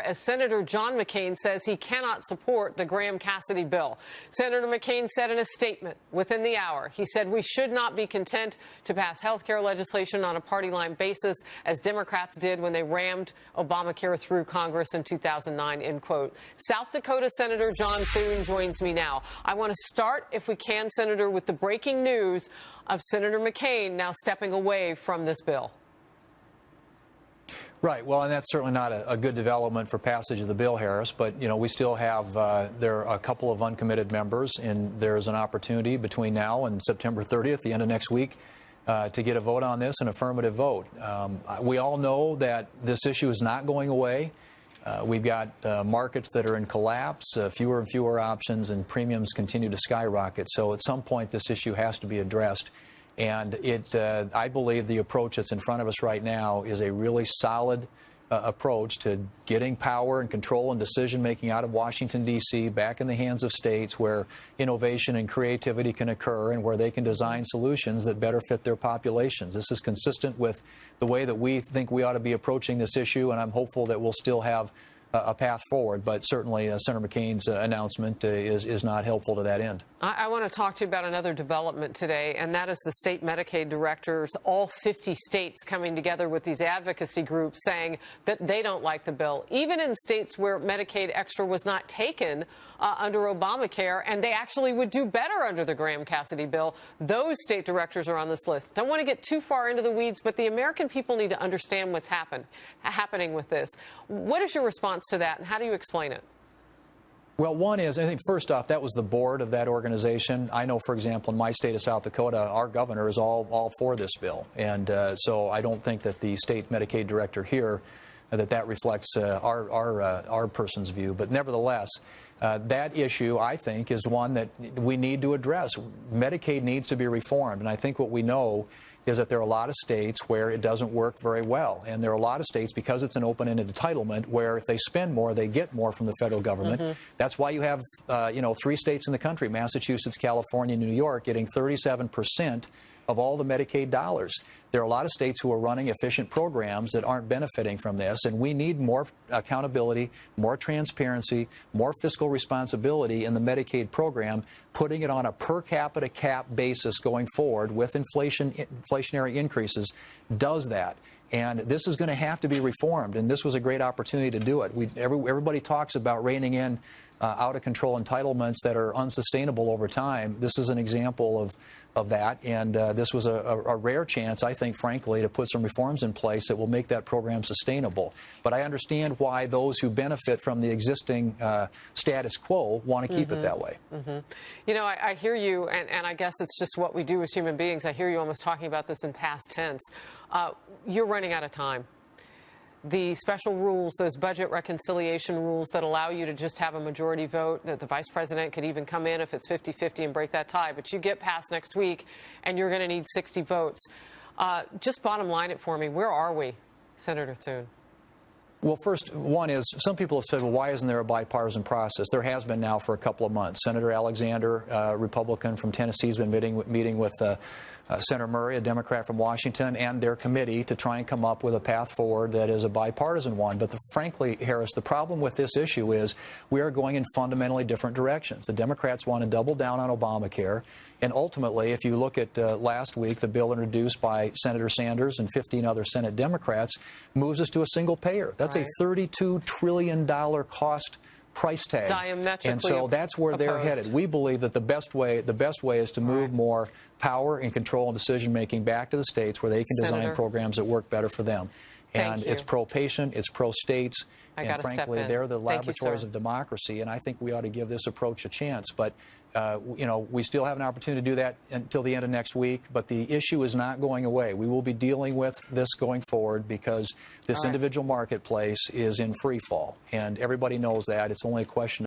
as Senator John McCain says he cannot support the Graham-Cassidy bill. Senator McCain said in a statement within the hour, he said we should not be content to pass health care legislation on a party line basis, as Democrats did when they rammed Obamacare through Congress in 2009, end quote. South Dakota Senator Sen Thune joins me now. I want to start, if we can, Senator, with the breaking news of Senator McCain now stepping away from this bill. Right. Well, and that's certainly not a good development for passage of the bill, Harris. But, you know, we still have there are a couple of uncommitted members, and there's an opportunity between now and September 30th, the end of next week, to get a vote on this, an affirmative vote. We all know that this issue is not going away. We've got markets that are in collapse, fewer and fewer options, and premiums continue to skyrocket. So at some point, this issue has to be addressed. And I believe the approach that's in front of us right now is a really solid approach to getting power and control and decision-making out of Washington, D.C., back in the hands of states where innovation and creativity can occur and where they can design solutions that better fit their populations. This is consistent with the way that we think we ought to be approaching this issue, and I'm hopeful that we'll still have a path forward, but certainly Senator McCain's announcement is not helpful to that end. I want to talk to you about another development today, and that is the state Medicaid directors, all 50 states coming together with these advocacy groups saying that they don't like the bill, even in states where Medicaid extra was not taken under Obamacare, and they actually would do better under the Graham-Cassidy bill. Those state directors are on this list. Don't want to get too far into the weeds, but the American people need to understand what's happening with this. What is your response to that, and how do you explain it? Well, one is, I think, first off, that was the board of that organization. I know, for example, in my state of South Dakota, our governor is all for this bill. And so I don't think that the state Medicaid director here, that reflects our person's view. But nevertheless, that issue, I think, is one that we need to address. Medicaid needs to be reformed. And I think what we know is that there are a lot of states where it doesn't work very well. And there are a lot of states, because it's an open-ended entitlement, where if they spend more, they get more from the federal government. That's why you have, 3 states in the country, Massachusetts, California, and New York, getting 37% of all the Medicaid dollars. There are a lot of states who are running efficient programs that aren't benefiting from this, and we need more accountability, more transparency, more fiscal responsibility in the Medicaid program. Putting it on a per capita cap basis going forward with inflationary increases does that. And this is going to have to be reformed, and this was a great opportunity to do it. Everybody talks about reining in out-of-control entitlements that are unsustainable over time. This is an example of that, and this was a rare chance, I think, frankly, to put some reforms in place that will make that program sustainable. But I understand why those who benefit from the existing status quo want to keep it that way. You know, I hear you, and I guess it's just what we do as human beings. I hear you almost talking about this in past tense. You're running out of time. The special rules, those budget reconciliation rules that allow you to just have a majority vote, that the vice president could even come in if it's 50-50 and break that tie. But you get past next week, and you're going to need 60 votes. Just bottom line it for me. Where are we, Senator Thune? Well, first, one is, some people have said, well, why isn't there a bipartisan process? There has been now for a couple of months. Senator Alexander, Republican from Tennessee, has been meeting with Senator Murray, a Democrat from Washington, and their committee to try and come up with a path forward that is a bipartisan one. But frankly, Harris, the problem with this issue is we are going in fundamentally different directions. The Democrats want to double down on Obamacare. And ultimately, if you look at last week, the bill introduced by Senator Sanders and 15 other Senate Democrats moves us to a single payer. That's a $32 trillion cost price tag. Diametrically and so that's where they're headed. We believe that the best way is to move more power and control and decision making back to the states where they can design programs that work better for them. And it's pro-patient, it's pro-states, and frankly, they're the laboratories of democracy, and I think we ought to give this approach a chance. But we still have an opportunity to do that until the end of next week, but the issue is not going away. We will be dealing with this going forward because this individual marketplace is in free fall, and everybody knows that. It's only a question